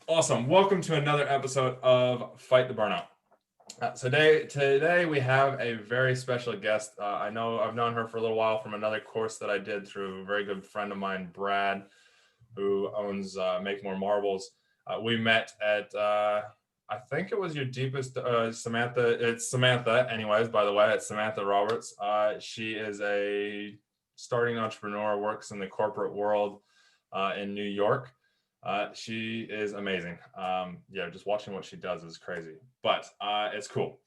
Awesome. Welcome to another episode of Fight the Burnout. Today we have a very special guest. I know I've known her for a little while from another course that I did through a very good friend of mine, Brad, who owns Make More Marbles. We met at I think it was your deepest Samantha. It's Samantha, anyways. By the way, it's Samantha Roberts. She is a starting entrepreneur, works in the corporate world in New York. She is amazing. Just watching what she does is crazy, but it's cool.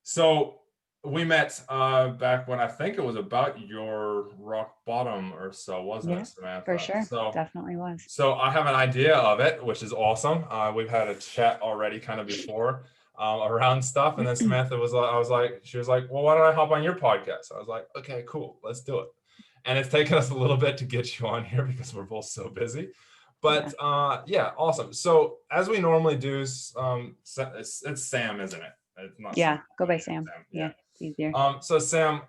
So we met back when I think it was about your rock bottom or so, wasn't it, Yeah, for Samantha? sure. So, Definitely was. so I have an idea of it, which is awesome. We've had a chat already kind of before around stuff. And then Samantha she was like, well, why don't I hop on your podcast? I was like, okay, cool, let's do it. And it's taken us a little bit to get you on here because we're both so busy. Yeah. But yeah, awesome. So as we normally do, it's Sam, isn't it? It's not Yeah. Sam. Go by Yeah, Sam. Sam. Yeah. Yeah. It's easier. So Sam,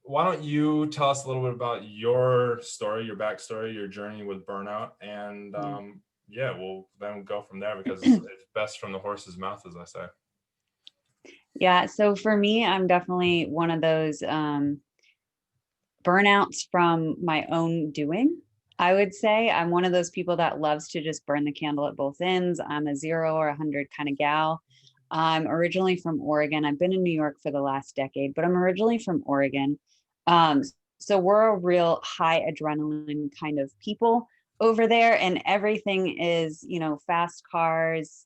why don't you tell us a little bit about your story, your backstory, your journey with burnout, and Yeah. yeah, we'll then go from there because it's best from the horse's mouth, as I say. Yeah. So for me, I'm definitely one of those burnouts from my own doing. I would say I'm one of those people that loves to just burn the candle at both ends. I'm a 0 or 100 kind of gal. I'm originally from Oregon. I've been in New York for the last decade, but I'm originally from Oregon. Um, so we're a real high adrenaline kind of people over there, and everything is, fast cars,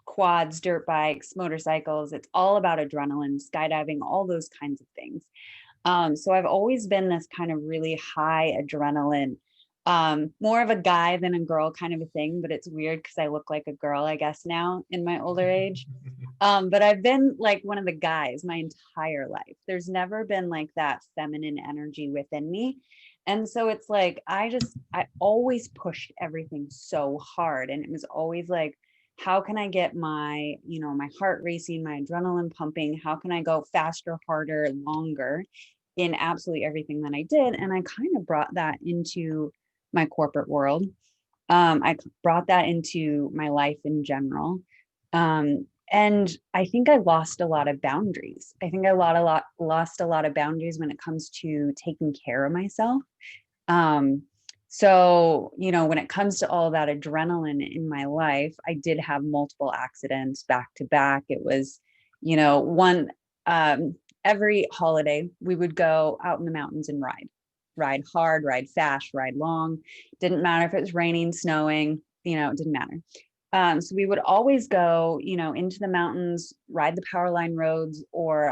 quads, dirt bikes, motorcycles. It's all about adrenaline, skydiving, all those kinds of things. So I've always been this kind of really high adrenaline, more of a guy than a girl kind of a thing, but it's weird because I look like a girl, I guess, now in my older age. But I've been like one of the guys my entire life. There's never been like that feminine energy within me. And so it's like, I always pushed everything so hard. And it was always like, how can I get my heart racing, my adrenaline pumping? How can I go faster, harder, longer in absolutely everything that I did? And I kind of brought that into my corporate world. I brought that into my life in general. And I think I lost a lot of boundaries. I think I lost a lot of boundaries when it comes to taking care of myself. Um, so, when it comes to all that adrenaline in my life, I did have multiple accidents back to back. It was, one every holiday we would go out in the mountains and ride hard, ride fast, ride long. Didn't matter if it was raining, snowing, it didn't matter. So we would always go, into the mountains, ride the power line roads, or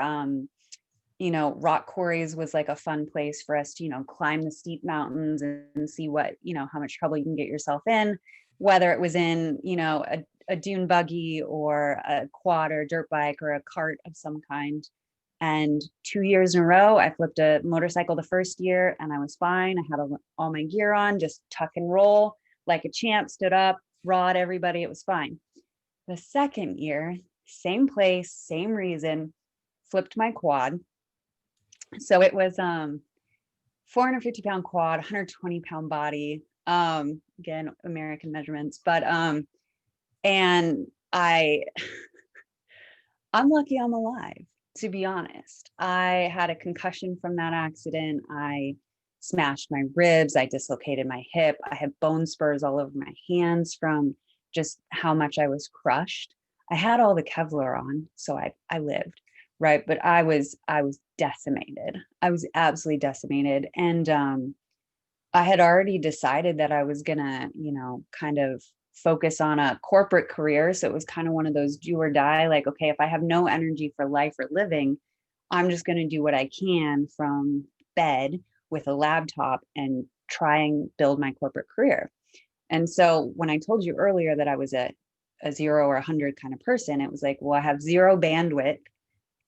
rock quarries was like a fun place for us to, climb the steep mountains and see what, how much trouble you can get yourself in, whether it was in, a dune buggy or a quad or a dirt bike or a cart of some kind. And 2 years in a row, I flipped a motorcycle the first year and I was fine. I had all my gear on, just tuck and roll like a champ, stood up, rod everybody. It was fine. The second year, same place, same reason, flipped my quad. So it was 450-pound quad, 120-pound body. Again, American measurements, but and I'm lucky I'm alive, to be honest. I had a concussion from that accident. I smashed my ribs. I dislocated my hip. I had bone spurs all over my hands from just how much I was crushed. I had all the Kevlar on, so I lived, right? But I was decimated. I was absolutely decimated. And I had already decided that I was gonna, kind of focus on a corporate career. So it was kind of one of those do or die, like, okay, if I have no energy for life or living, I'm just gonna do what I can from bed with a laptop and try and build my corporate career. And so when I told you earlier that I was a 0 or 100 kind of person, it was like, well, I have zero bandwidth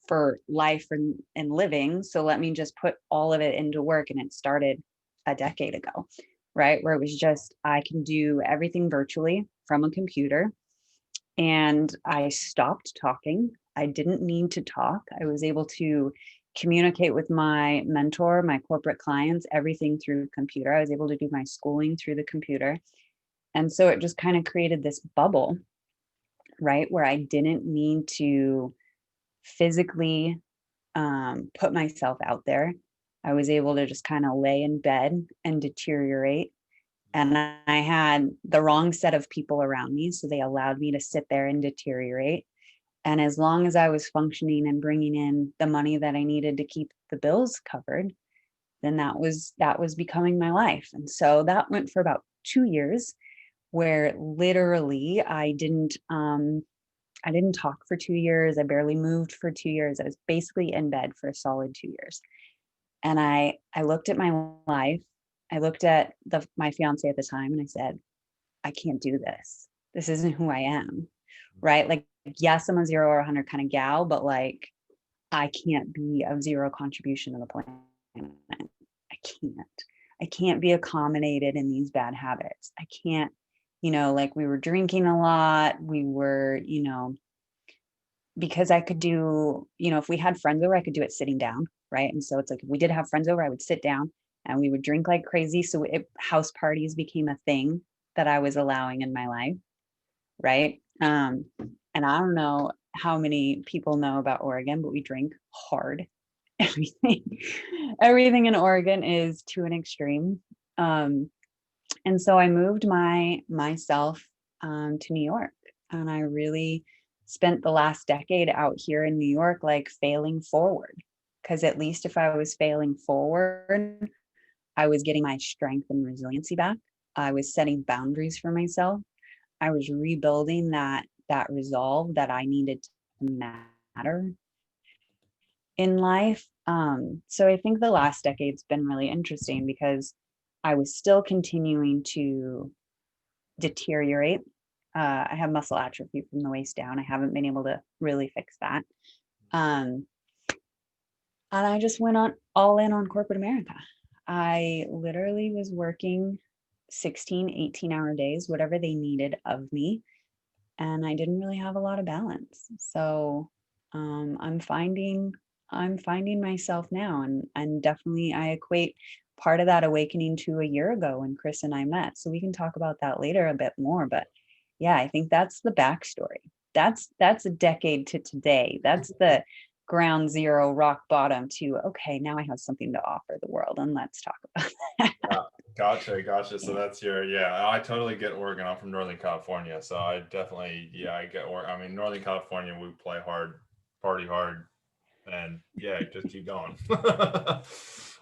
for life and living. So let me just put all of it into work. And it started a decade ago, right? Where it was just, I can do everything virtually from a computer. And I stopped talking. I didn't need to talk. I was able to communicate with my mentor, my corporate clients, everything through the computer. I was able to do my schooling through the computer. And so it just kind of created this bubble, right? Where I didn't need to physically put myself out there. I was able to just kind of lay in bed and deteriorate. And I had the wrong set of people around me. So they allowed me to sit there and deteriorate. And as long as I was functioning and bringing in the money that I needed to keep the bills covered, then that was becoming my life. And so that went for about 2 years, where literally I didn't talk for 2 years. I barely moved for 2 years. I was basically in bed for a solid 2 years. And I looked at my life. I looked at my fiance at the time and I said, I can't do this. This isn't who I am. Right. Like, yes, I'm a 0 or 100 kind of gal, but like, I can't be of zero contribution to the planet. I can't. I can't be accommodated in these bad habits. I can't, like we were drinking a lot. We were, because I could do, if we had friends over, I could do it sitting down. Right. And so it's like, if we did have friends over, I would sit down and we would drink like crazy. So house parties became a thing that I was allowing in my life. Right. And I don't know how many people know about Oregon, but we drink hard. Everything, everything in Oregon is to an extreme. And so I moved myself to New York, and I really spent the last decade out here in New York, like failing forward. Because at least if I was failing forward, I was getting my strength and resiliency back. I was setting boundaries for myself. I was rebuilding that resolve that I needed to matter in life. So I think the last decade's been really interesting because I was still continuing to deteriorate. I have muscle atrophy from the waist down. I haven't been able to really fix that. Um, and I just went on all in on corporate America. I literally was working 16, 18-hour days, whatever they needed of me. And I didn't really have a lot of balance. So I'm finding myself now, and definitely I equate part of that awakening to a year ago when Chris and I met. So we can talk about that later a bit more. But yeah, I think that's the backstory. That's a decade to today. That's the ground zero, rock bottom to, okay, now I have something to offer the world, and let's talk about that. Yeah, gotcha. So that's yeah, I totally get Oregon. I'm from Northern California. So I definitely, yeah, I get Oregon. I mean, Northern California, we play hard, party hard, and yeah, just keep going. And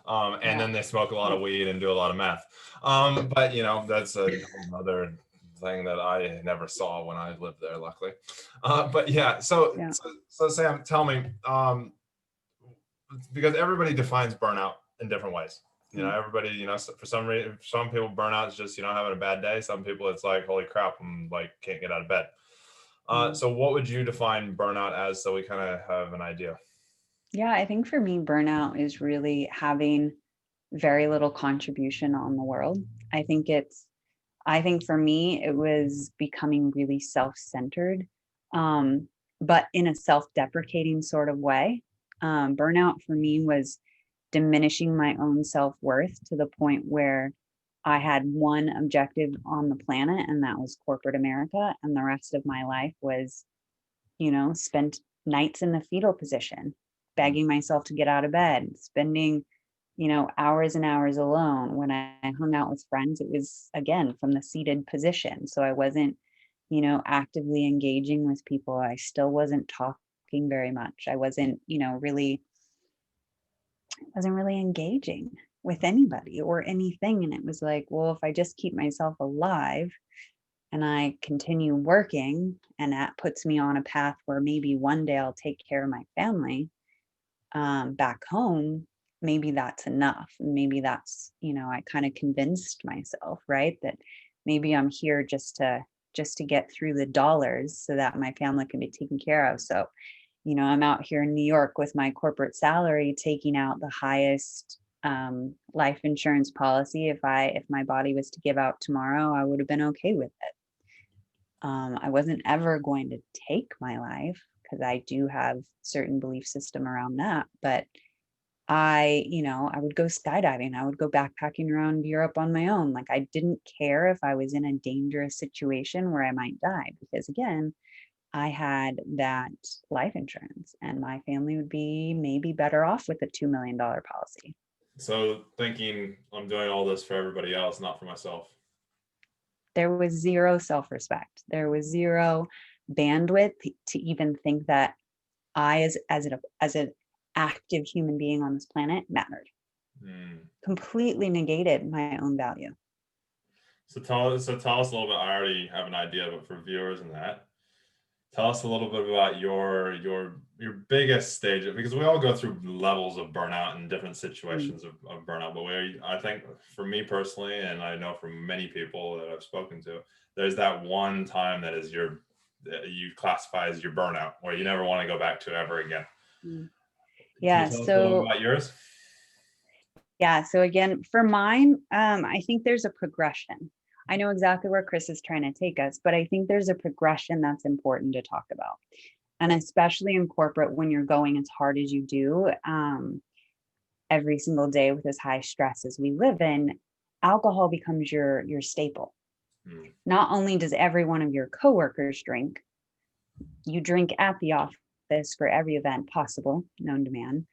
Yeah. then they smoke a lot of weed and do a lot of meth. But that's a whole other thing that I never saw when I lived there, luckily. But yeah, so, Yeah. so Sam, tell me, because everybody defines burnout in different ways. Everybody, for some reason, some people burnout is just, having a bad day. Some people it's like, holy crap, I'm like, can't get out of bed. So what would you define burnout as, so we kind of have an idea? Yeah, I think for me, burnout is really having very little contribution on the world. I think for me, it was becoming really self-centered, but in a self-deprecating sort of way. Burnout for me was diminishing my own self-worth to the point where I had one objective on the planet, and that was corporate America. And the rest of my life was, spent nights in the fetal position, begging myself to get out of bed, spending, hours and hours alone. When I hung out with friends, it was again from the seated position. So I wasn't, actively engaging with people. I still wasn't talking very much. I wasn't really engaging with anybody or anything. And it was like, well, if I just keep myself alive and I continue working, and that puts me on a path where maybe one day I'll take care of my family back home, maybe that's enough. Maybe that's, I kind of convinced myself, right, that maybe I'm here just to get through the dollars so that my family can be taken care of. So, I'm out here in New York with my corporate salary, taking out the highest life insurance policy. If my body was to give out tomorrow, I would have been okay with it. I wasn't ever going to take my life because I do have certain belief system around that, but I would go skydiving. I would go backpacking around Europe on my own. Like, I didn't care if I was in a dangerous situation where I might die, because again, I had that life insurance and my family would be maybe better off with a $2 million policy. So thinking I'm doing all this for everybody else, not for myself. There was zero self-respect. There was zero bandwidth to even think that I, as an active human being on this planet, mattered. Completely negated my own value. So tell us a little bit. I already have an idea, but for viewers and that, tell us a little bit about your biggest stage, because we all go through levels of burnout and different situations of burnout. But I think for me personally, and I know from many people that I've spoken to, there's that one time that is that you classify as your burnout, where you never want to go back to ever again. Yeah. Can you tell us a little about yours? Yeah. So again, for mine, I think there's a progression. I know exactly where Chris is trying to take us, but I think there's a progression that's important to talk about. And especially in corporate, when you're going as hard as you do, every single day with as high stress as we live in, alcohol becomes your staple. Not only does every one of your coworkers drink, you drink at the office for every event possible, known to man.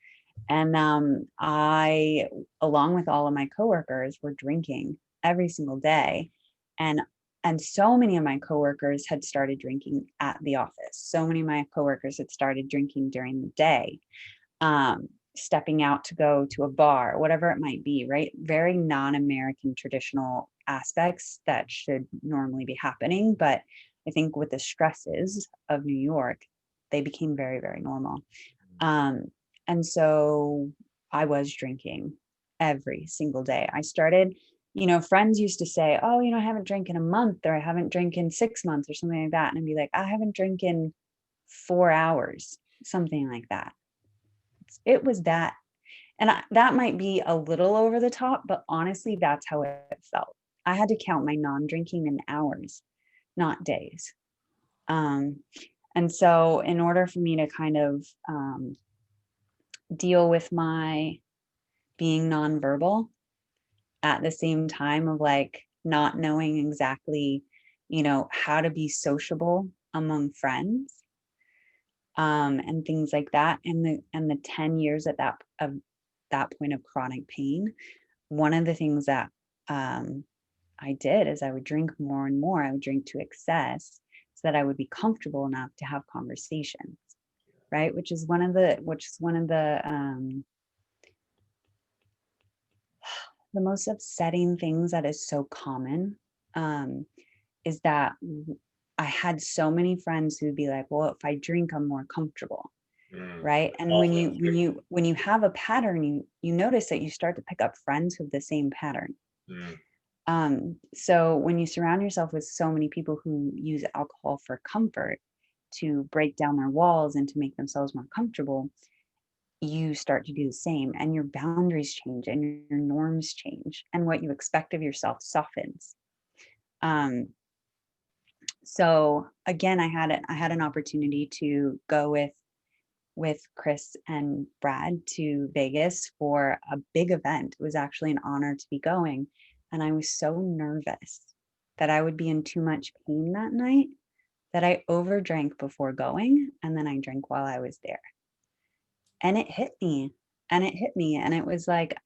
And I, along with all of my coworkers, were drinking every single day. And so many of my coworkers had started drinking at the office. So many of my coworkers had started drinking during the day, stepping out to go to a bar, whatever it might be, right? Very non-American traditional aspects that should normally be happening. But I think with the stresses of New York, they became very, very normal. And so I was drinking every single day. I started, friends used to say, oh, I haven't drank in a month, or I haven't drank in 6 months or something like that. And I'd be like, I haven't drank in 4 hours, something like that. It was that. And that might be a little over the top, but honestly, that's how it felt. I had to count my non-drinking in hours, not days. And so in order for me to kind of deal with my being nonverbal at the same time of like not knowing exactly, how to be sociable among friends, and things like that. And the 10 years at that point of chronic pain, one of the things that I did is I would drink more and more. I would drink to excess so that I would be comfortable enough to have conversations, right? Which is one of the most upsetting things that is so common, is that I had so many friends who'd be like, well, if I drink, I'm more comfortable. Right. And when you have a pattern, you notice that you start to pick up friends who have the same pattern. So when you surround yourself with so many people who use alcohol for comfort, to break down their walls and to make themselves more comfortable, you start to do the same, and your boundaries change and your norms change, and what you expect of yourself softens. So again, I had an opportunity to go with Chris and Brad to Vegas for a big event. It was actually an honor to be going. And I was so nervous that I would be in too much pain that night that I overdrank before going. And then I drank while I was there. And it hit me. And it was like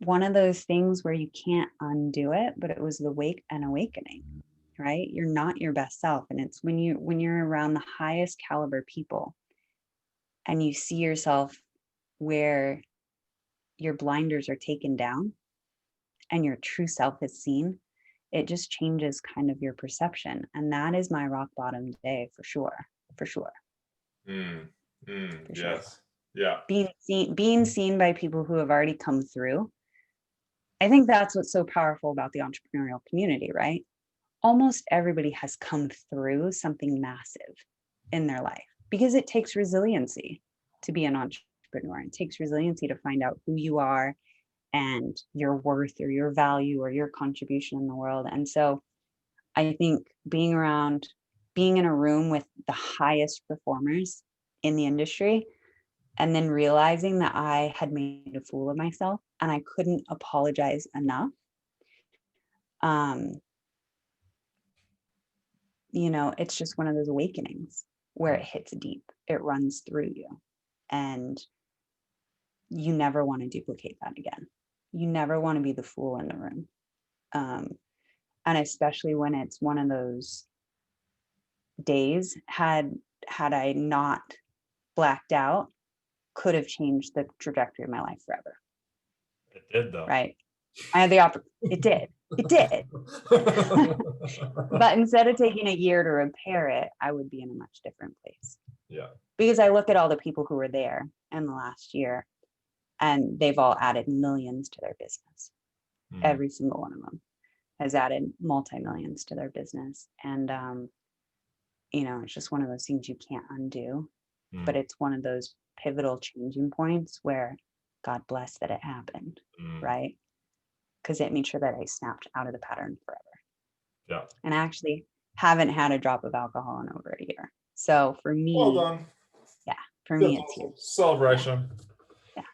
one of those things where you can't undo it, but it was an awakening, right? You're not your best self. And it's when you're around the highest caliber people and you see yourself where your blinders are taken down and your true self is seen, it just changes kind of your perception. And that is my rock bottom day for sure. For sure. Yes. Yeah. Being seen by people who have already come through. I think that's what's so powerful about the entrepreneurial community, right? Almost everybody has come through something massive in their life, because it takes resiliency to be an entrepreneur. It takes resiliency to find out who you are and your worth or your value or your contribution in the world. And so I think being in a room with the highest performers in the industry And then realizing that I had made a fool of myself and I couldn't apologize enough. Um, it's just one of those awakenings where it hits deep, it runs through you, and you never want to duplicate that again. You never want to be the fool in the room. Um, and especially when it's one of those days, had I not blacked out, could have changed the trajectory of my life forever. It did though. Right. I had the opportunity. It did. But instead of taking a year to repair it, I would be in a much different place. Yeah. Because I look at all the people who were there in the last year, and they've all added millions to their business. Every single one of them has added multi-millions to their business. And, it's just one of those things you can't undo. But it's one of those pivotal changing points where God bless that it happened, right? Because it made sure that I snapped out of the pattern forever. Yeah. And I actually haven't had a drop of alcohol in over a year. So for me, Well done. Yeah, for me, it's huge. Celebration. Yeah.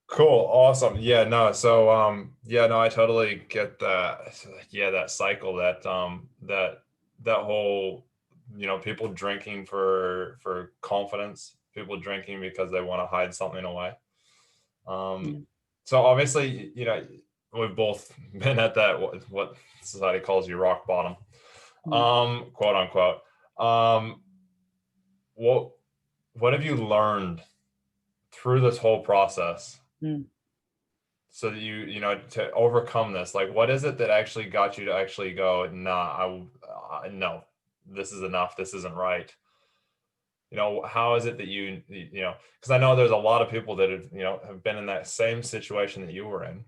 Cool. Awesome. Yeah, no. So, I totally get that. Yeah, that cycle, that whole, people drinking for confidence, people drinking because they want to hide something away. So obviously, we've both been at that, what society calls you rock bottom, quote unquote. What have you learned through this whole process so that to overcome this? Like, what is it that actually got you to actually go, nah, no, this is enough. This isn't right. How is it that because I know there's a lot of people that have been in that same situation that you were in,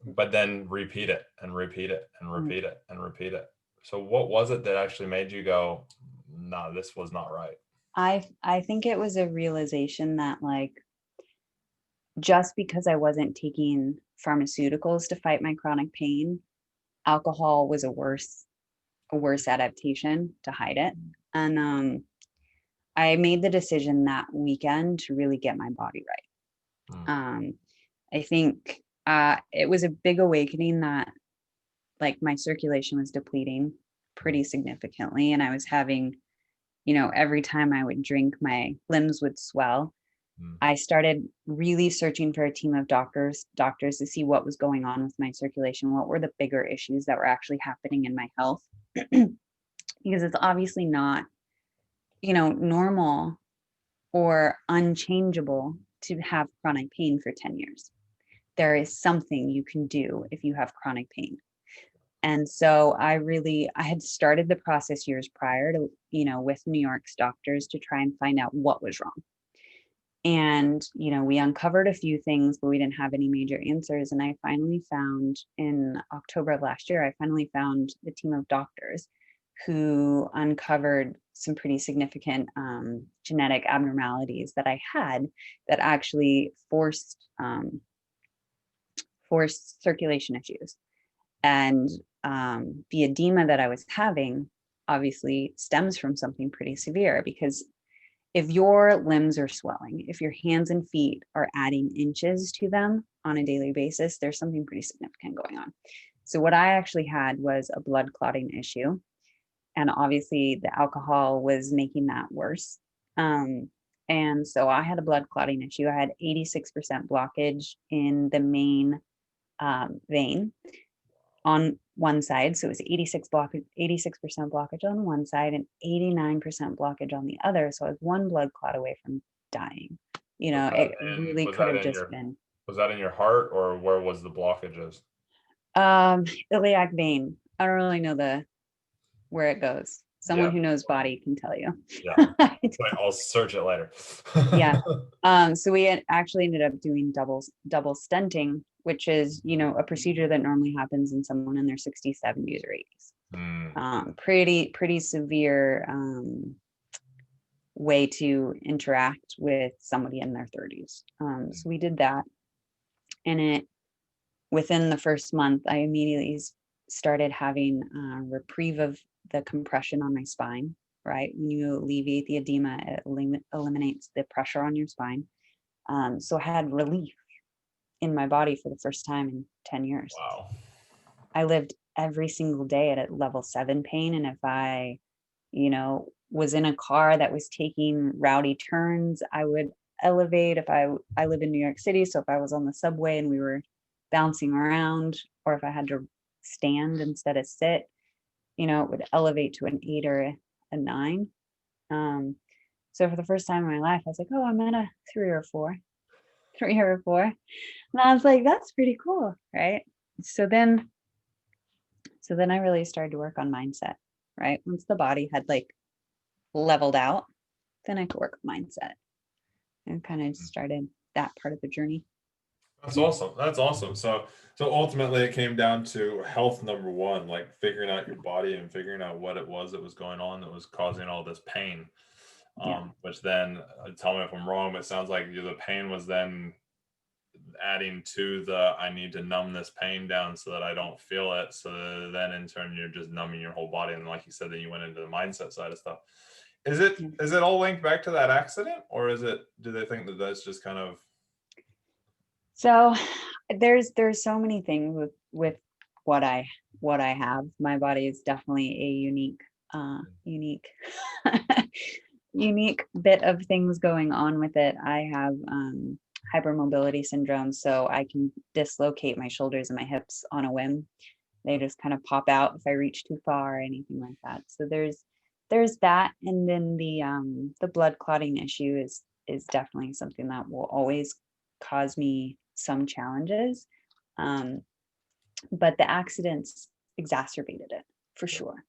but then repeat it and repeat it and repeat it and repeat it. So what was it that actually made you go, no, this was not right? I think it was a realization that, like, just because I wasn't taking pharmaceuticals to fight my chronic pain, alcohol was a worse adaptation to hide it. And I made the decision that weekend to really get my body right. I think it was a big awakening that, like, my circulation was depleting pretty significantly, and I was having, every time I would drink, my limbs would swell. I started really searching for a team of doctors to see what was going on with my circulation, what were the bigger issues that were actually happening in my health. Because it's obviously not, normal or unchangeable to have chronic pain for 10 years. There is something you can do if you have chronic pain. And so I had started the process years prior to, with New York's doctors to try and find out what was wrong. And, we uncovered a few things, but we didn't have any major answers. And I finally found, in October of last year, the team of doctors who uncovered some pretty significant genetic abnormalities that I had that actually forced circulation issues. And the edema that I was having obviously stems from something pretty severe, because if your limbs are swelling, if your hands and feet are adding inches to them on a daily basis, there's something pretty significant going on. So what I actually had was a blood clotting issue. And obviously the alcohol was making that worse. And so I had a blood clotting issue. I had 86% blockage in the main vein on one side. So it was 86% blockage on one side and 89% blockage on the other. So I was one blood clot away from dying. It really could have just been. Was that in your heart, or where was the blockages? Iliac vein. I don't really know where it goes. Someone who knows body can tell you. Yeah. I'll search it later. Yeah. So we had actually ended up doing double stenting, which is, a procedure that normally happens in someone in their 60s, 70s, or 80s. Pretty severe way to interact with somebody in their 30s. So we did that, and within the first month, I immediately started having a reprieve of the compression on my spine, right? When you alleviate the edema, it eliminates the pressure on your spine. So I had relief in my body for the first time in 10 years. Wow. I lived every single day at a level 7 pain. And if I, was in a car that was taking rowdy turns, I would elevate. If I live in New York City, so if I was on the subway and we were bouncing around, or if I had to stand instead of sit, it would elevate to an 8 or a 9. So for the first time in my life, I was like, oh, I'm at a 3 or 4, 3 or 4. And I was like, that's pretty cool, right? So then I really started to work on mindset, right? Once the body had like leveled out, then I could work on mindset and kind of started that part of the journey. That's awesome. That's awesome. So ultimately it came down to health number one, like figuring out your body and figuring out what it was that was going on that was causing all this pain. Yeah. Which then, tell me if I'm wrong, but it sounds like the pain was then adding to the I need to numb this pain down so that I don't feel it. So then in turn you're just numbing your whole body. And like you said, then you went into the mindset side of stuff. Is it all linked back to that accident, or do they think that that's just kind of? So there's so many things with what I have. My body is definitely a unique unique bit of things going on with it. I have hypermobility syndrome, so I can dislocate my shoulders and my hips on a whim. They just kind of pop out if I reach too far or anything like that. So there's that, and then the blood clotting issue is definitely something that will always cause me some challenges. But the accidents exacerbated it for sure.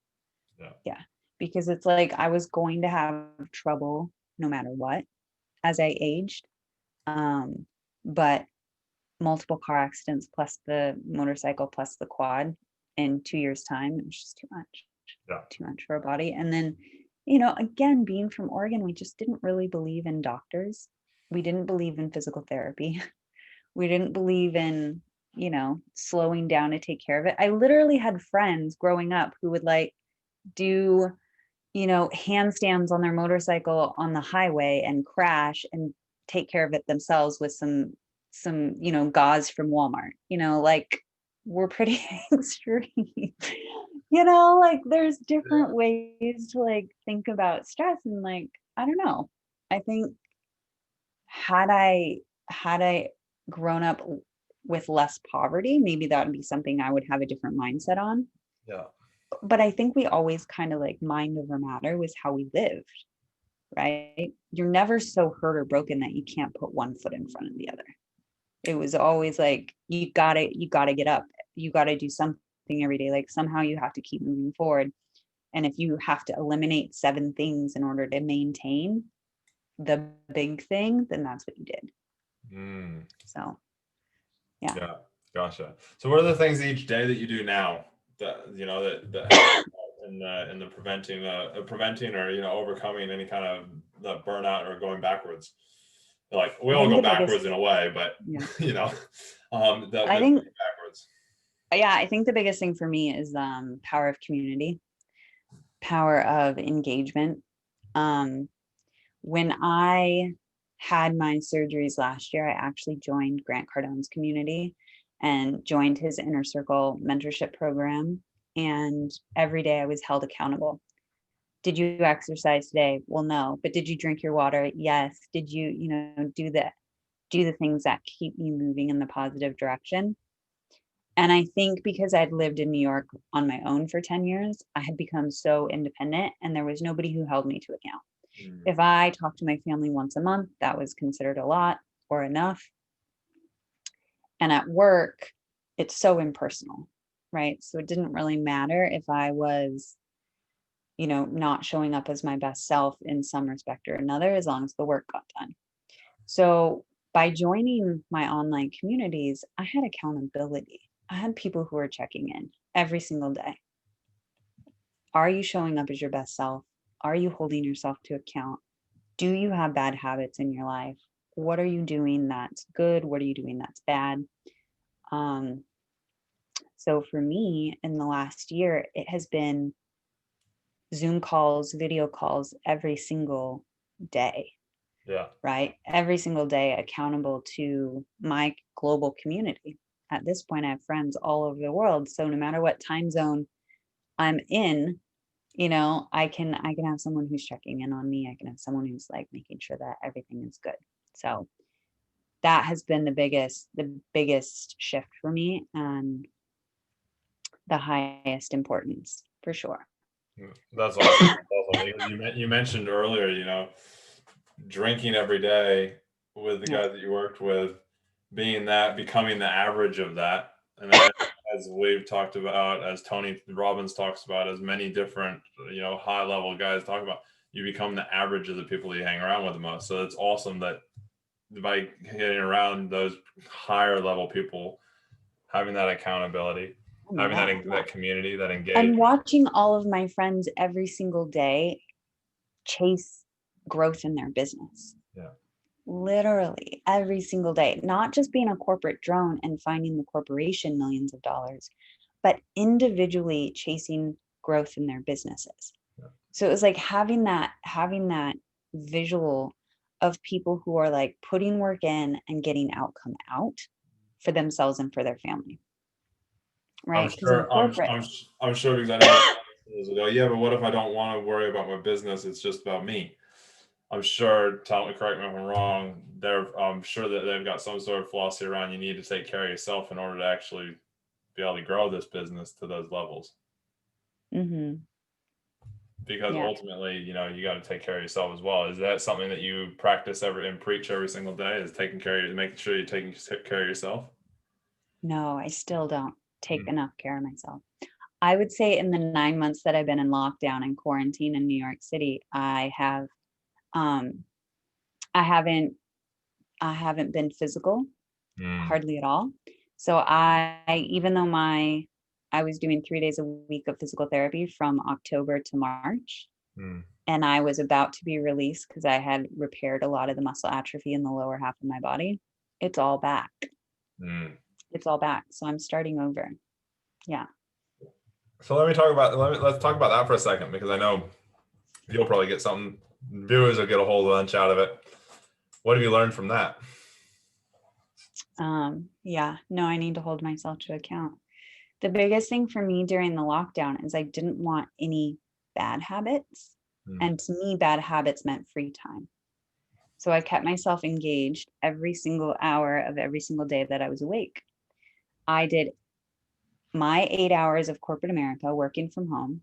Yeah. Because it's like I was going to have trouble no matter what as I aged. But multiple car accidents plus the motorcycle plus the quad in 2 years time, it was just too much. Yeah. Too much for a body. And then, again, being from Oregon, we just didn't really believe in doctors. We didn't believe in physical therapy. We didn't believe in, slowing down to take care of it. I literally had friends growing up who would like do, handstands on their motorcycle on the highway and crash and take care of it themselves with some, gauze from Walmart, like we're pretty extreme. Like there's different ways to like think about stress, and like, I don't know. I think had I grown up with less poverty, maybe that would be something I would have a different mindset on. Yeah. But I think we always kind of like mind over matter was how we lived, right? You're never so hurt or broken that you can't put one foot in front of the other. It was always like, you gotta get up. You gotta do something every day. Like somehow you have to keep moving forward. And if you have to eliminate 7 things in order to maintain the big thing, then that's what you did. So, yeah. Yeah. Gotcha. So what are the things each day that you do now that, that help in the preventing or, overcoming any kind of the burnout or going backwards? Like we all go backwards in a way, but yeah. I think backwards. Yeah, I think the biggest thing for me is power of community, power of engagement. When I had my surgeries last year, I actually joined Grant Cardone's community and joined his inner circle mentorship program. And every day I was held accountable. Did you exercise today? Well, no. But did you drink your water? Yes. Did you, do the things that keep you moving in the positive direction? And I think because I'd lived in New York on my own for 10 years, I had become so independent and there was nobody who held me to account. If I talked to my family once a month, that was considered a lot or enough. And at work, it's so impersonal, right? So it didn't really matter if I was, not showing up as my best self in some respect or another, as long as the work got done. So by joining my online communities, I had accountability. I had people who were checking in every single day. Are you showing up as your best self? Are you holding yourself to account? Do you have bad habits in your life? What are you doing that's good? What are you doing that's bad? So for me, in the last year, it has been Zoom calls, video calls every single day, Yeah. right? Every single day accountable to my global community. At this point, I have friends all over the world. So no matter what time zone I'm in, I can have someone who's checking in on me. I can have someone who's like making sure that everything is good. So that has been the biggest shift for me and the highest importance for sure. That's awesome. That's awesome. Because you mentioned earlier, drinking every day with the Yeah. guys that you worked with, becoming the average of that. And then, as we've talked about, as Tony Robbins talks about, as many different, high level guys talk about, you become the average of the people you hang around with the most. So it's awesome that by getting around those higher level people, having that accountability, having Yeah. that community, that And engagement. watching all of my friends every single day chase growth in their business. Yeah. Literally every single day, not just being a corporate drone and finding the corporation millions of dollars, but individually chasing growth in their businesses. Yeah. So it was like having that visual of people who are like putting work in and getting outcome out for themselves and for their family. I'm Right? Because in sure. corporate, I'm sure because I know listeners will go, yeah, but what if I don't want to worry about my business? It's just about me. I'm sure. Correct me if I'm wrong. I'm sure that they've got some sort of philosophy around you need to take care of yourself in order to actually be able to grow this business to those levels. mhm, Because yeah, ultimately, you got to take care of yourself as well. Is that something that you practice and preach every single day? Is making sure you're taking care of yourself? no, I still don't take Mm. enough care of myself. I would say in the 9 months that I've been in lockdown and quarantine in New York City, um, I haven't been physical Mm. hardly at all. So even though I was doing 3 days a week of physical therapy from October to March, Mm. and I was about to be released because I had repaired a lot of the muscle atrophy in the lower half of my body. It's all back. Mm. It's all back. So I'm starting over. Yeah. So let's talk about that for a second, because I know you'll probably get something. Viewers will get a whole lunch out of it. What have you learned from that? Yeah. No, I need to hold myself to account. The biggest thing for me during the lockdown is I didn't want any bad habits. Mm. And to me, bad habits meant free time. So I kept myself engaged every single hour of every single day that I was awake. I did my 8 hours of corporate America working from home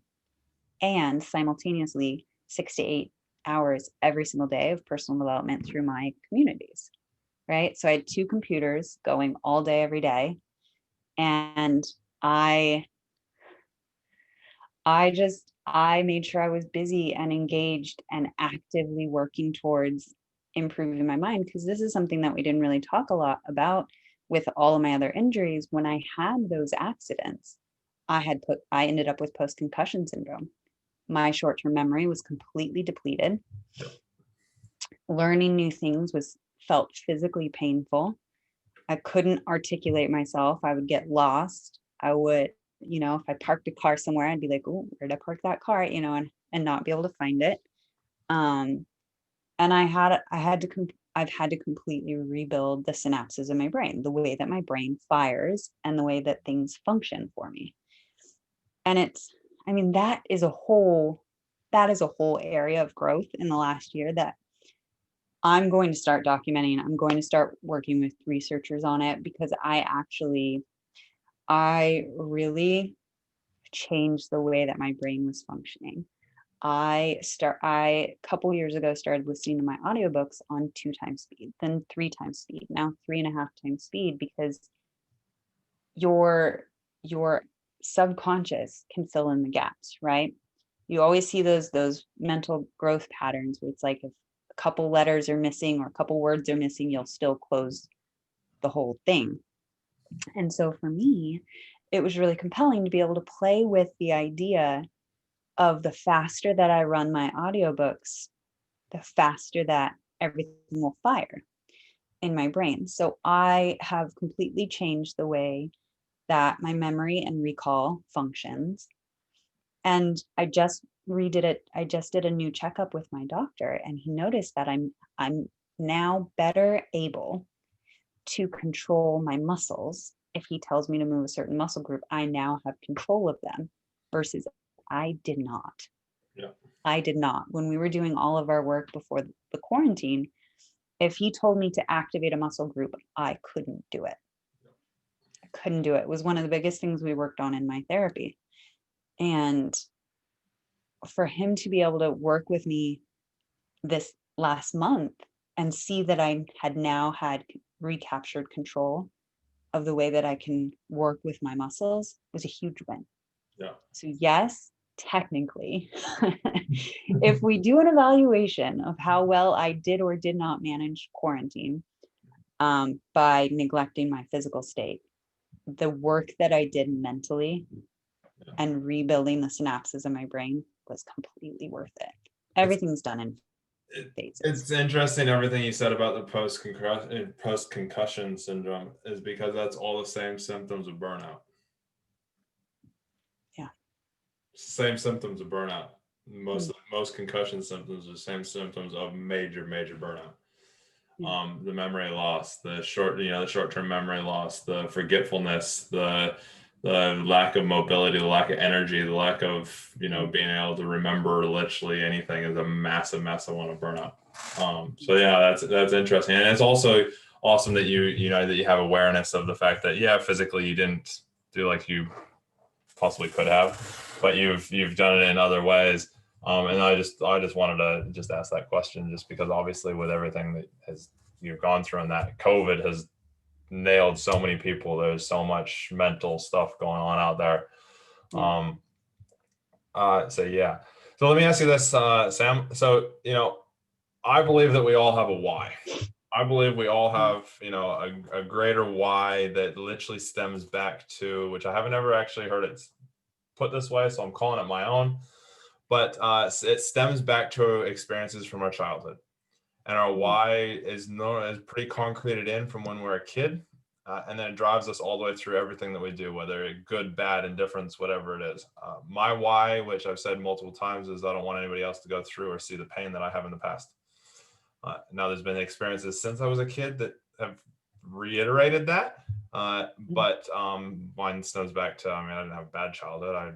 and simultaneously 6 to 8 hours every single day of personal development through my communities. Right. So I had two computers going all day, every day. And I I made sure I was busy and engaged and actively working towards improving my mind, because this is something that we didn't really talk a lot about with all of my other injuries. When I had those accidents, I ended up with post concussion syndrome. My short-term memory was completely depleted. Yep. Learning new things was felt physically painful. I couldn't articulate myself. I would get lost. I would, if I parked a car somewhere, I'd be like, "Oh, where did I park that car?" And not be able to find it. Um, and I've had to completely rebuild the synapses in my brain, the way that my brain fires and the way that things function for me. And I mean, that is a whole area of growth in the last year that I'm going to start documenting. I'm going to start working with researchers on it, because I really changed the way that my brain was functioning. A couple years ago started listening to my audiobooks on 2 times speed, then 3 times speed, now 3.5 times speed, because your your subconscious can fill in the gaps, right? You always see those mental growth patterns where it's like if a couple letters are missing or a couple words are missing, you'll still close the whole thing. And so for me, it was really compelling to be able to play with the idea of the faster that I run my audiobooks, the faster that everything will fire in my brain. So I have completely changed the way that my memory and recall functions. And I just redid it. I just did a new checkup with my doctor, and he noticed that I'm now better able to control my muscles. If he tells me to move a certain muscle group, I now have control of them versus I did not. Yeah. I did not. When we were doing all of our work before the quarantine, if he told me to activate a muscle group, I couldn't do it. I couldn't do it. It was one of the biggest things we worked on in my therapy. And for him to be able to work with me this last month and see that I had now had recaptured control of the way that I can work with my muscles was a huge win. Yeah. So yes, technically, if we do an evaluation of how well I did or did not manage quarantine by neglecting my physical state, the work that I did mentally and rebuilding the synapses in my brain was completely worth it. Everything's done in phases. It's interesting everything you said about the post-concussion syndrome is because that's all the same symptoms of burnout. Yeah. Same symptoms of burnout. Most concussion symptoms are the same symptoms of major burnout. The memory loss, the short-term memory loss, the forgetfulness, the lack of mobility, the lack of energy, the lack of being able to remember literally anything is a massive one of burnout. So yeah, that's interesting, and it's also awesome that you know that you have awareness of the fact that physically you didn't do like you possibly could have, but you've done it in other ways. And I just wanted to just ask that question, just because obviously with everything that you've gone through, and that COVID has nailed so many people. There's so much mental stuff going on out there. So let me ask you this, Sam. So I believe that we all have a why. I believe we all have a greater why that literally stems back to, which I haven't ever actually heard it put this way, so I'm calling it my own. But it stems back to experiences from our childhood, and our why is pretty concreted in from when we're a kid, and then it drives us all the way through everything that we do, whether good, bad, indifference, whatever it is. My why, which I've said multiple times, is I don't want anybody else to go through or see the pain that I have in the past. Now, there's been experiences since I was a kid that have reiterated that, but mine stems back to, I didn't have a bad childhood. I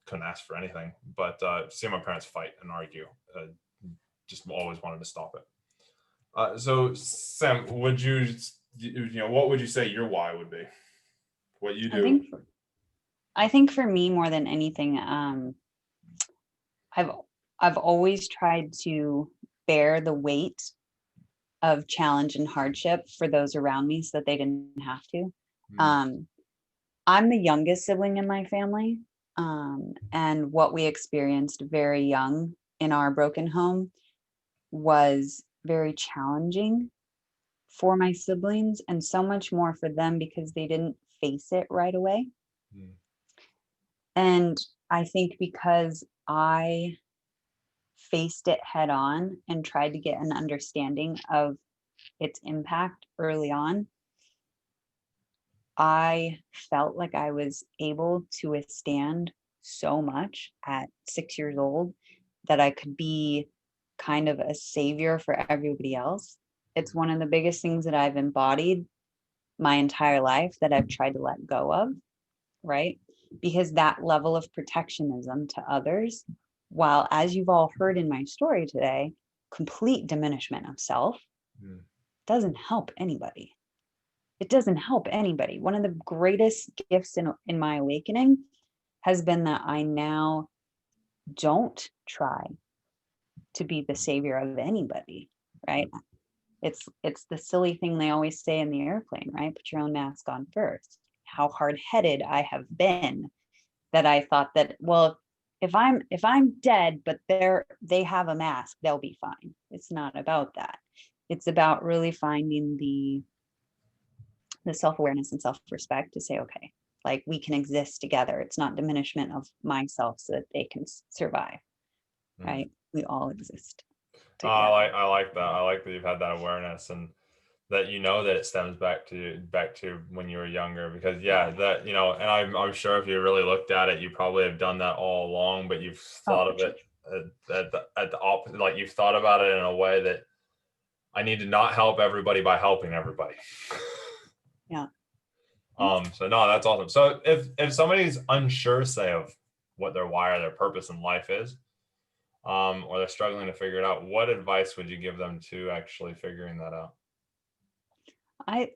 couldn't ask for anything, but seeing my parents fight and argue, just always wanted to stop it. So Sam, what would you say your why would be? What you do? I think for me, more than anything, I've always tried to bear the weight of challenge and hardship for those around me so that they didn't have to. I'm the youngest sibling in my family. And what we experienced very young in our broken home was very challenging for my siblings, and so much more for them because they didn't face it right away. And I think because I faced it head on and tried to get an understanding of its impact early on, I felt like I was able to withstand so much at 6 years old that I could be kind of a savior for everybody else. It's one of the biggest things that I've embodied my entire life that I've tried to let go of, right? Because that level of protectionism to others, while, as you've all heard in my story today, complete diminishment of self, doesn't help anybody. It doesn't help anybody. One of the greatest gifts in my awakening has been that I now don't try to be the savior of anybody, right? It's the silly thing they always say in the airplane, right? Put your own mask on first. How hard-headed I have been that I thought that, well, if I'm dead, but they have a mask, they'll be fine. It's not about that. It's about really finding the self-awareness and self-respect to say, okay, like we can exist together. It's not diminishment of myself so that they can survive, right? We all exist together. I like that. I like that you've had that awareness, and that that it stems back to when you were younger, because and I'm sure if you really looked at it, you probably have done that all along, but you've thought of it at the opposite, like you've thought about it in a way that I need to not help everybody by helping everybody. Yeah. So no, that's awesome. So if somebody's unsure, say, of what their why or their purpose in life is, or they're struggling to figure it out, what advice would you give them to actually figuring that out? I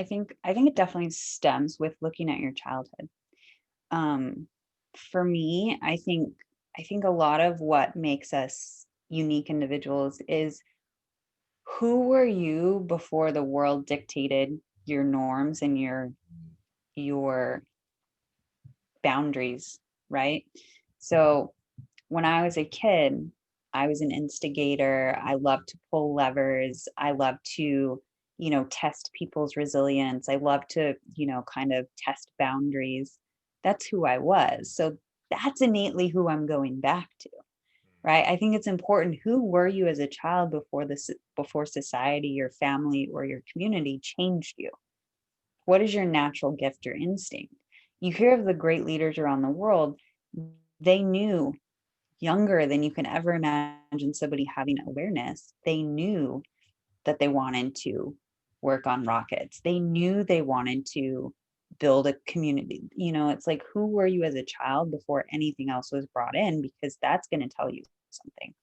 think it definitely stems with looking at your childhood. Um, for me, I think a lot of what makes us unique individuals is who were you before the world dictated your norms and your boundaries, right? So when I was a kid, I was an instigator. I loved to pull levers. I loved to, test people's resilience. I loved to, kind of test boundaries. That's who I was. So that's innately who I'm going back to, right? I think it's important. Who were you as a child before society, your family, or your community changed you? What is your natural gift or instinct? You hear of the great leaders around the world, they knew younger than you can ever imagine somebody having awareness. They knew that they wanted to work on rockets. They knew they wanted to build a community. It's like, who were you as a child before anything else was brought in? Because that's going to tell you something.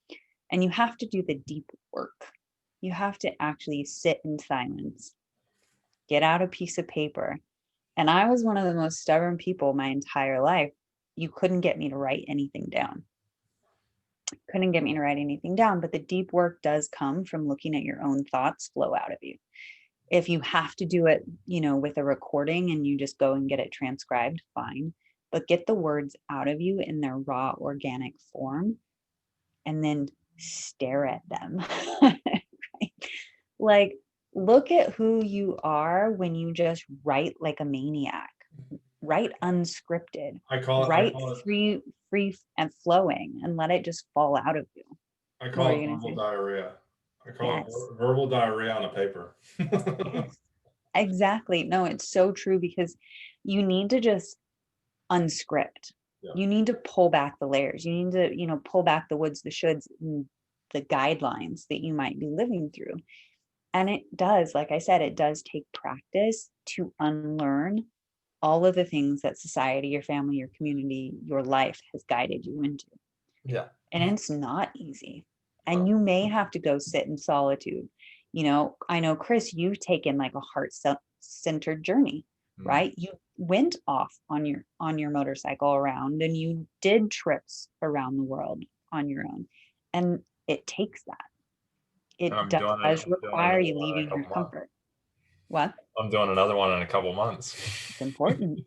And you have to do the deep work. You have to actually sit in silence, get out a piece of paper. And I was one of the most stubborn people my entire life. You couldn't get me to write anything down. Couldn't get me to write anything down, but the deep work does come from looking at your own thoughts flow out of you. If you have to do it, with a recording and you just go and get it transcribed, fine, but get the words out of you in their raw organic form and then stare at them. Right? Like, look at who you are when you just write like a maniac. Write unscripted, I write call it free and flowing, and let it just fall out of you. I What are call it you gonna verbal say? diarrhea. I call it Yes, verbal diarrhea on a paper. yes, exactly. No, it's so true because you need to just unscript. Yeah. You need to pull back the layers. You need to, pull back the woulds, the shoulds, and the guidelines that you might be living through. And it does, like I said, it does take practice to unlearn all of the things that society, your family, your community, your life has guided you into. Yeah. And it's not easy. And No. you may have to go sit in solitude. I know, Chris, you've taken like a heart-centered journey, Mm. right? You went off on your motorcycle around and you did trips around the world on your own. And it takes that. And It does I'm doing another require you one in a leaving your couple months. comfort. What? I'm doing another one in a couple months. It's important.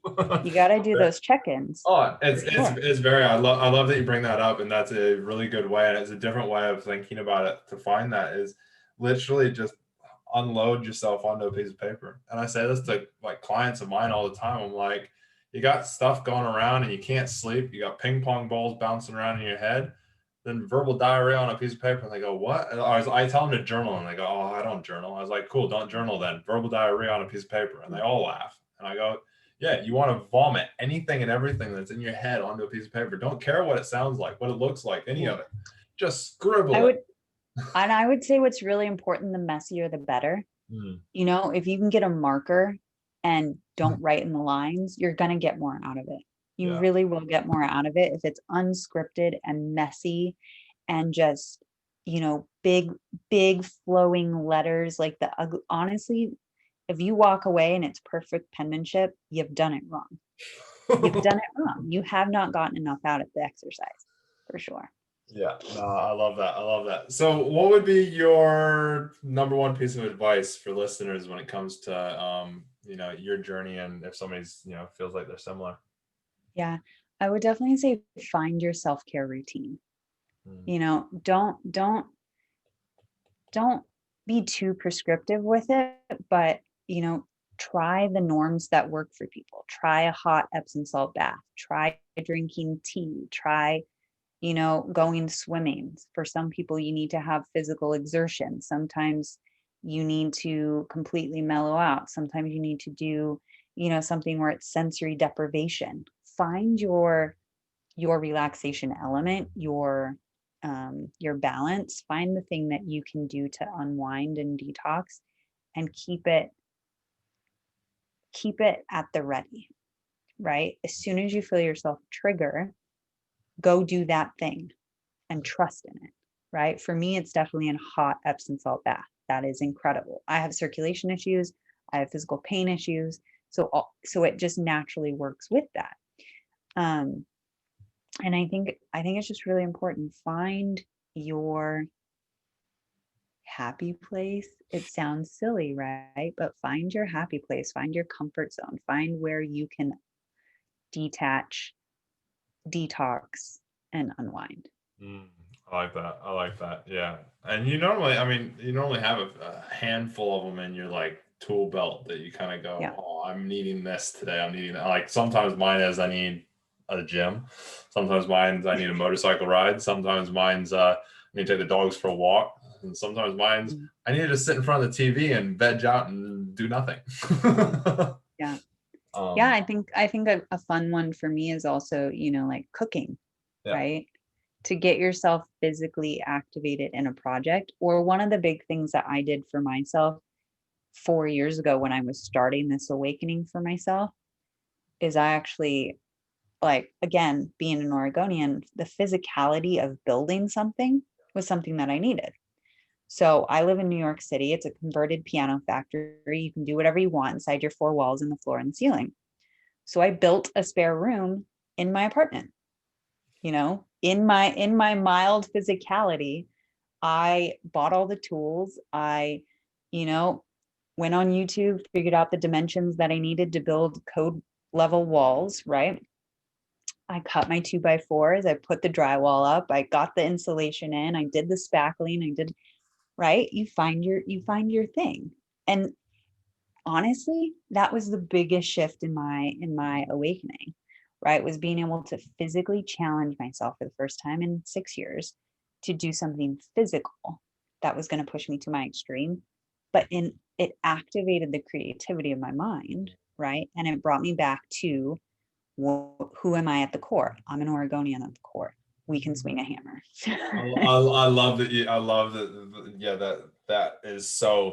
You got to do those check-ins Oh, for sure. it's very, I love that you bring that up, and that's a really good way, and it's a different way of thinking about it. To find that is literally just unload yourself onto a piece of paper. And I say this to like clients of mine all the time. I'm like, you got stuff going around and you can't sleep. You got ping pong balls bouncing around in your head. Then verbal diarrhea on a piece of paper. And they go, what? And I tell them to journal, and they go, oh, I don't journal. I was like, cool, don't journal then. Verbal diarrhea on a piece of paper. And they all laugh. And I go, yeah, you want to vomit anything and everything that's in your head onto a piece of paper. Don't care what it sounds like, what it looks like, any Yeah. of it. Just I scribble it. would And I would say what's really important, the messier the better. Mm, If you can get a marker and don't write in the lines, you're going to get more out of it. You yeah. really will get more out of it if it's unscripted and messy and just, big, big flowing letters like honestly, if you walk away and it's perfect penmanship, you've done it wrong. You've done it wrong. You have not gotten enough out of the exercise for sure. Yeah, no, I love that. I love that. So, what would be your number one piece of advice for listeners when it comes to, your journey, and if somebody's, feels like they're similar? Yeah, I would definitely say find your self-care routine. Mm, Don't be too prescriptive with it, but try the norms that work for people. Try a hot Epsom salt bath, try drinking tea, try going swimming. For some people you need to have physical exertion. Sometimes you need to completely mellow out. Sometimes you need to do something where it's sensory deprivation. Find your relaxation element, your your balance, find the thing that you can do to unwind and detox, and keep it at the ready, right? As soon as you feel yourself trigger, go do that thing and trust in it, right? For me, it's definitely a hot Epsom salt bath. That is incredible. I have circulation issues. I have physical pain issues. So it just naturally works with that. And I think it's just really important. Find your happy place. It sounds silly, right? But find your happy place, find your comfort zone, find where you can detach, detox, and unwind. Mm, I like that. I like that. Yeah. And you normally have a handful of them in your like tool belt that you kind of go, Yeah. oh, I'm needing this today. I'm needing that. Like sometimes mine is I need a gym. Sometimes mine's I need a motorcycle ride. Sometimes mine's I need to take the dogs for a walk. And sometimes mine's Mm. I need to just sit in front of the TV and veg out and do nothing. Yeah. Yeah. um, I think a fun one for me is also, like cooking, yeah. right? To get yourself physically activated in a project. Or one of the big things that I did for myself 4 years ago when I was starting this awakening for myself is I actually, like, again, being an Oregonian, the physicality of building something was something that I needed. So I live in New York City. It's a converted piano factory. You can do whatever you want inside your four walls and the floor and the ceiling. So I built a spare room in my apartment, in my mild physicality. I bought all the tools. I, you know, went on YouTube, figured out the dimensions that I needed to build code level walls, right? I cut my 2x4s, I put the drywall up, I got the insulation in, I did the spackling, right? You find your thing. And honestly, that was the biggest shift in my awakening, right? Was being able to physically challenge myself for the first time in 6 years to do something physical that was going to push me to my extreme. But it activated the creativity of my mind, right? And it brought me back to, who am I at the core? I'm an Oregonian at the core. We can swing a hammer. I love that. I love that. Yeah, that is so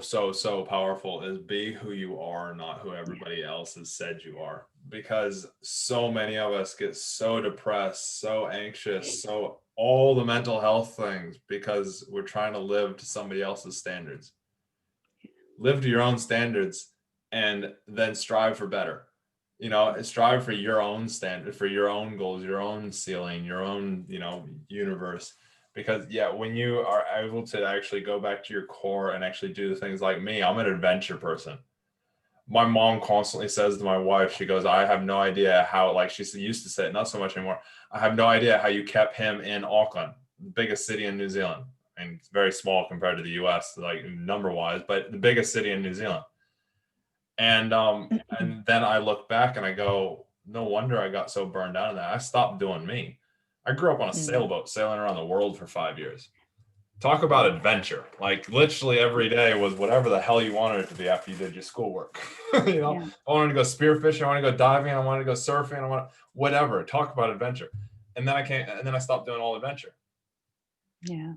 powerful. Is be who you are, not who Yeah. everybody else has said you are. Because so many of us get so depressed, so anxious, so all the mental health things because we're trying to live to somebody else's standards. Live to your own standards, and then strive for better. Strive for your own standard, for your own goals, your own ceiling, your own universe. Because yeah, when you are able to actually go back to your core and actually do the things, like me, I'm an adventure person. My mom constantly says to my wife, she goes, I have no idea how, like she used to say it, not so much anymore, I have no idea how you kept him in Auckland, the biggest city in New Zealand. And it's very small compared to the US, like number wise, but the biggest city in New Zealand. And then I look back and I go, no wonder I got so burned out in that. I stopped doing me. I grew up on a Mm, sailboat sailing around the world for 5 years. Talk about adventure. Like literally every day was whatever the hell you wanted it to be after you did your schoolwork. yeah. I wanted to go spearfishing, I want to go diving, I wanted to go surfing, I want whatever. Talk about adventure. And then I stopped doing all adventure. Yeah.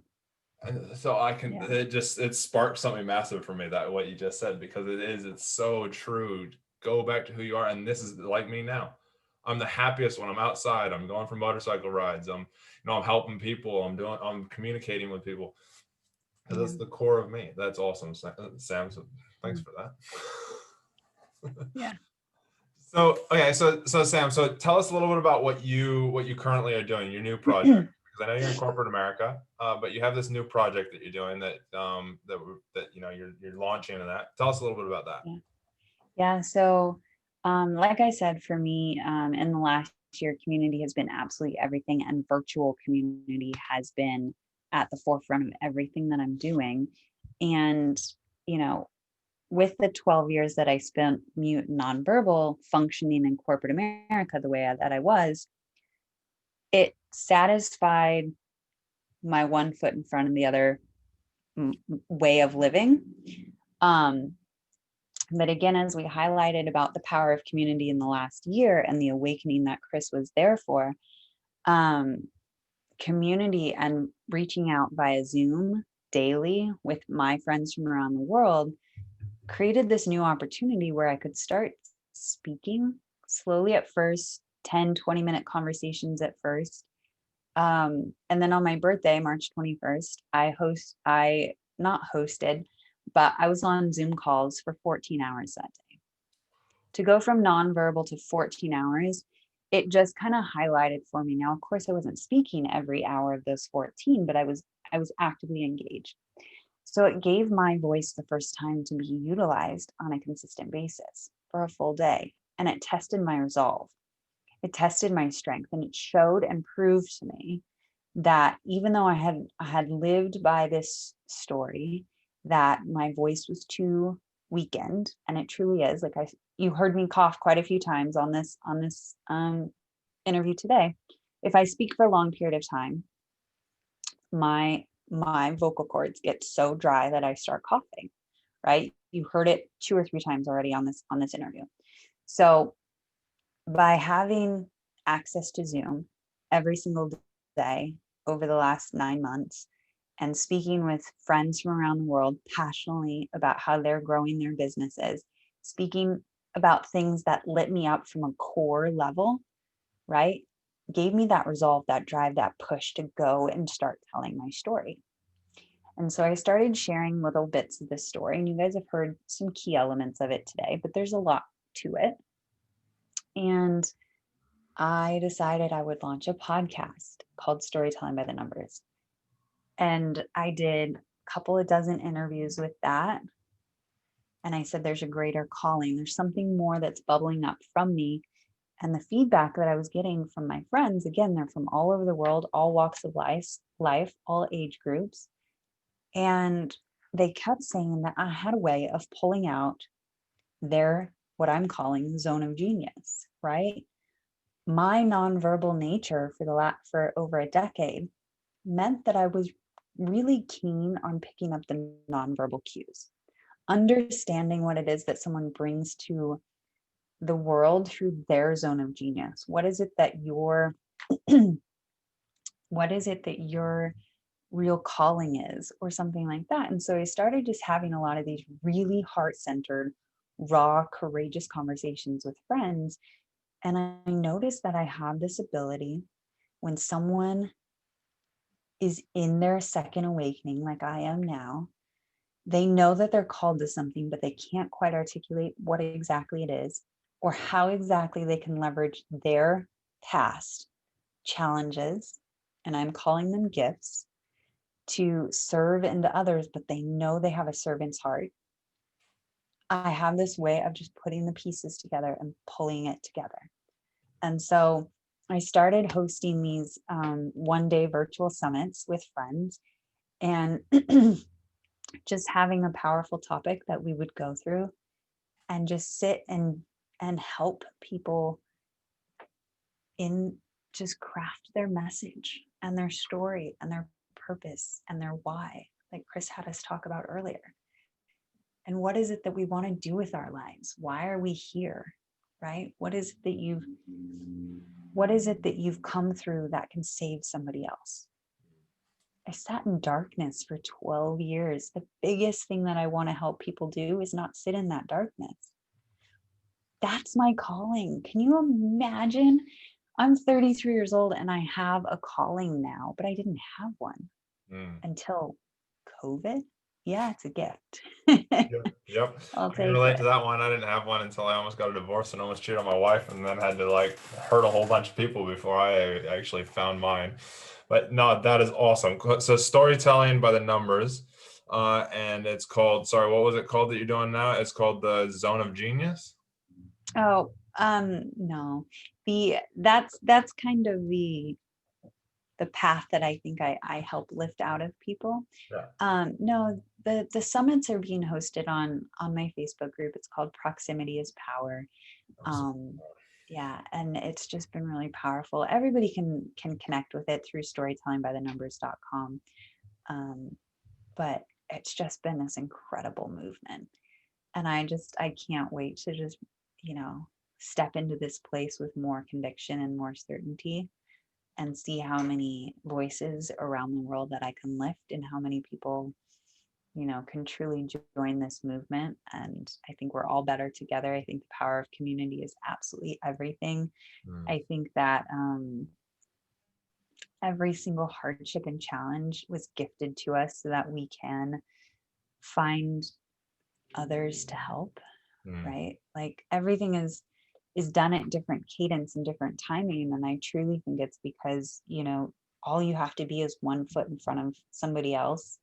And so I can, Yeah. it sparked something massive for me, that what you just said, because it's so true. Go back to who you are. And this is like me now. I'm the happiest when I'm outside. I'm going for motorcycle rides. I'm helping people. I'm communicating with people. Because Yeah. that's the core of me. That's awesome, Sam. So thanks Mm, for that. yeah. So okay, so Sam, so tell us a little bit about what you currently are doing, your new project. Because I know you're in corporate America, but you have this new project that you're doing that you're launching and that. Tell us a little bit about that. Yeah. Yeah. So, like I said, for me, in the last year, community has been absolutely everything, and virtual community has been at the forefront of everything that I'm doing. And, you know, with the 12 years that I spent mute and nonverbal functioning in corporate America the way that I was, it satisfied my one foot in front of the other way of living. Um, but again, as we highlighted about the power of community in the last year and the awakening that Chris was there for, um, community and reaching out via Zoom daily with my friends from around the world created this new opportunity where I could start speaking slowly at first, 10, 20-minute conversations at first. And then on my birthday, March 21st, I not hosted, but I was on Zoom calls for 14 hours that day. To go from nonverbal to 14 hours, it just kind of highlighted for me. Now, of course, I wasn't speaking every hour of those 14, but I was actively engaged. So it gave my voice the first time to be utilized on a consistent basis for a full day. And it tested my resolve. It tested my strength, and it showed and proved to me that even though I had lived by this story that my voice was too weakened, and it truly is. Like you heard me cough quite a few times on this interview today. If I speak for a long period of time, my vocal cords get so dry that I start coughing, right? You heard it 2 or 3 times already on this interview. So by having access to Zoom every single day over the last 9 months and speaking with friends from around the world passionately about how they're growing their businesses, speaking about things that lit me up from a core level, right? Gave me that resolve, that drive, that push to go and start telling my story. And so I started sharing little bits of this story, and you guys have heard some key elements of it today, but there's a lot to it. And I decided I would launch a podcast called Storytelling by the Numbers. And I did a couple of dozen interviews with that. And I said, there's a greater calling. There's something more that's bubbling up from me. And the feedback that I was getting from my friends, again, they're from all over the world, all walks of life, all age groups. And they kept saying that I had a way of pulling out their, what I'm calling zone of genius, right? My nonverbal nature for over a decade meant that I was really keen on picking up the nonverbal cues, understanding what it is that someone brings to the world through their zone of genius. What is it that your what is it that your real calling is, or something like that? And so I started just having a lot of these really heart-centered, raw, courageous conversations with friends. And I noticed that I have this ability when someone is in their second awakening, like I am now, they know that they're called to something, but they can't quite articulate what exactly it is or how exactly they can leverage their past challenges, and I'm calling them gifts, to serve into others, but they know they have a servant's heart. I have this way of just putting the pieces together and pulling it together. And so I started hosting these one-day virtual summits with friends, and just having a powerful topic that we would go through and just sit and help people in just craft their message and their story and their purpose and their why, like Chris had us talk about earlier. And what is it that we want to do with our lives? Why are we here? Right? What is it that you've come through that can save somebody else? I sat in darkness for 12 years. The biggest thing that I want to help people do is not sit in that darkness. That's my calling. Can you imagine? I'm 33 years old and I have a calling now, but I didn't have one until COVID. Yeah, it's a gift. Yep. I'll I can take relate it. to that one. I didn't have one until I almost got a divorce and almost cheated on my wife, and then had to like hurt a whole bunch of people before I actually found mine. But no, that is awesome. So storytelling by the numbers, and it's called. Sorry, what was it called that you're doing now? It's called the Zone of Genius. Oh, no. That's kind of the path that I think I help lift out of people. Yeah. No, the summits are being hosted on my Facebook group. It's called Proximity is Power. Yeah, and it's just been really powerful. Everybody can connect with it through storytellingbythenumbers.com. But it's just been this incredible movement. And I can't wait to just, step into this place with more conviction and more certainty. and see how many voices around the world that I can lift and how many people, can truly join this movement. And I think we're all better together. I think the power of community is absolutely everything. Mm, I think that every single hardship and challenge was gifted to us so that we can find others to help, mm, right? Like everything is done at different cadence and different timing. And I truly think it's because, all you have to be is 1 foot in front of somebody else,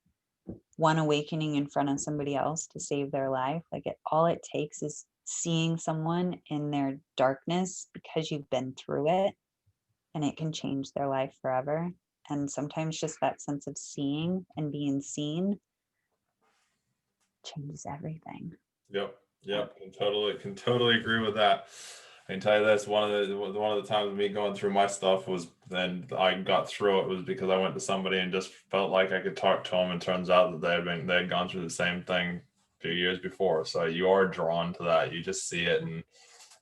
one awakening in front of somebody else to save their life. Like all it takes is seeing someone in their darkness because you've been through it, and it can change their life forever. And sometimes just that sense of seeing and being seen changes everything. yep. Yep. Can totally agree with that. I can tell you this, one of the times me going through my stuff was then I got through it was because I went to somebody and just felt like I could talk to them, and turns out that they had gone through the same thing a few years before. So you are drawn to that. You just see it, and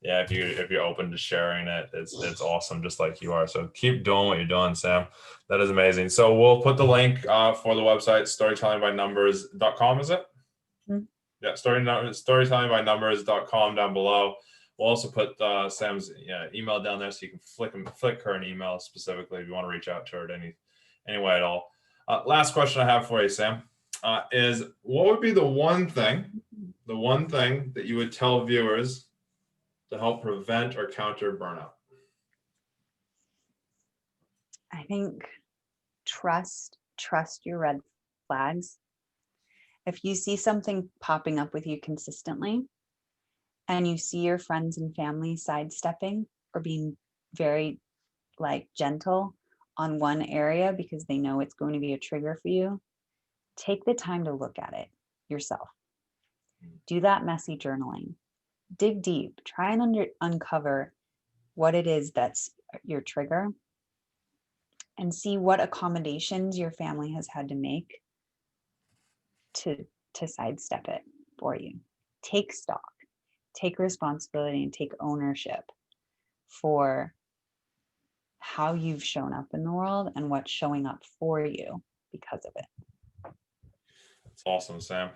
yeah, if you're open to sharing it, it's awesome, just like you are. So keep doing what you're doing, Sam. That is amazing. So we'll put the link for the website, storytellingbynumbers.com, is it? Mm. Yeah, storytellingbynumbers.com down below. We'll also put Sam's email down there, so you can flick her an email specifically if you want to reach out to her at any way at all. Last question I have for you, Sam, is what would be the one thing that you would tell viewers to help prevent or counter burnout? I think trust your red flags. If you see something popping up with you consistently and you see your friends and family sidestepping or being very gentle on one area because they know it's going to be a trigger for you, take the time to look at it yourself. Do that messy journaling. Dig deep. Try and uncover what it is that's your trigger, and see what accommodations your family has had to make to sidestep it for you. Take stock, take responsibility, and take ownership for how you've shown up in the world and what's showing up for you because of it. That's awesome, Sam.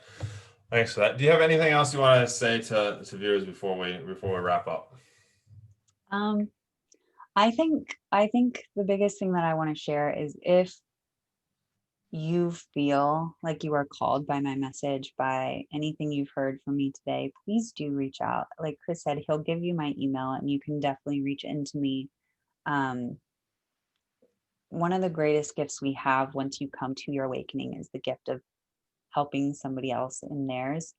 Thanks for that. Do you have anything else you want to say to viewers before we wrap up? Um, I think the biggest thing that I want to share is if you feel like you are called by my message, by anything you've heard from me today, please do reach out. Like Chris said, he'll give you my email and you can definitely reach into me. One of the greatest gifts we have once you come to your awakening is the gift of helping somebody else in theirs.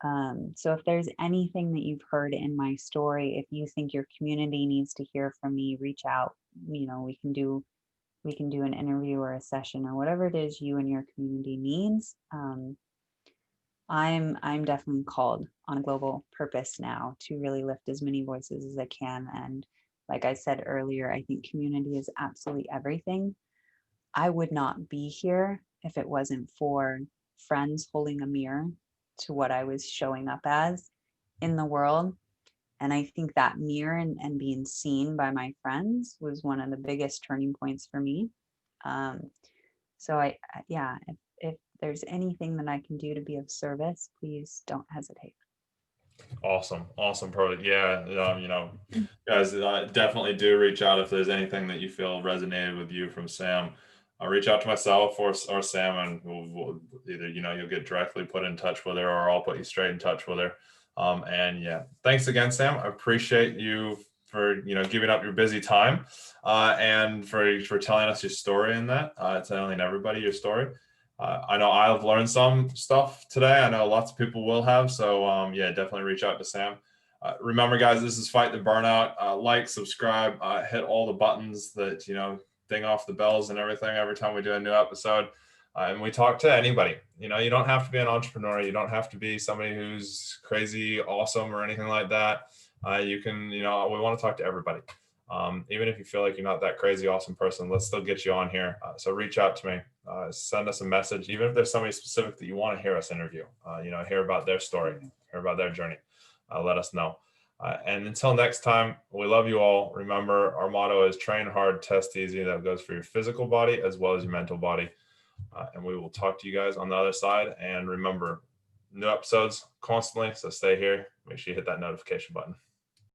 So if there's anything that you've heard in my story, if you think your community needs to hear from me, reach out. We can do an interview or a session or whatever it is you and your community needs. I'm definitely called on a global purpose now to really lift as many voices as I can. And like I said earlier, I think community is absolutely everything. I would not be here if it wasn't for friends holding a mirror to what I was showing up as in the world. And I think that mirror and being seen by my friends was one of the biggest turning points for me. So if there's anything that I can do to be of service, please don't hesitate. Awesome, perfect. Yeah, guys, definitely do reach out if there's anything that you feel resonated with you from Sam. Reach out to myself or Sam, and we'll either you'll get directly put in touch with her, or I'll put you straight in touch with her. And yeah, thanks again, Sam. I appreciate you for giving up your busy time, and for telling us your story in that. Telling everybody your story. I know I've learned some stuff today. I know lots of people will have. So yeah, definitely reach out to Sam. Remember, guys, this is Fight the Burnout. Like, subscribe, hit all the buttons that ding off the bells and everything every time we do a new episode. And we talk to anybody. You don't have to be an entrepreneur. You don't have to be somebody who's crazy awesome or anything like that. You can, we want to talk to everybody. Even if you feel like you're not that crazy awesome person, let's still get you on here. So reach out to me, send us a message. Even if there's somebody specific that you want to hear us interview, hear about their story, hear about their journey, let us know. And until next time, we love you all. Remember, our motto is train hard, test easy. That goes for your physical body as well as your mental body. And we will talk to you guys on the other side. And remember, new episodes constantly. So stay here. Make sure you hit that notification button.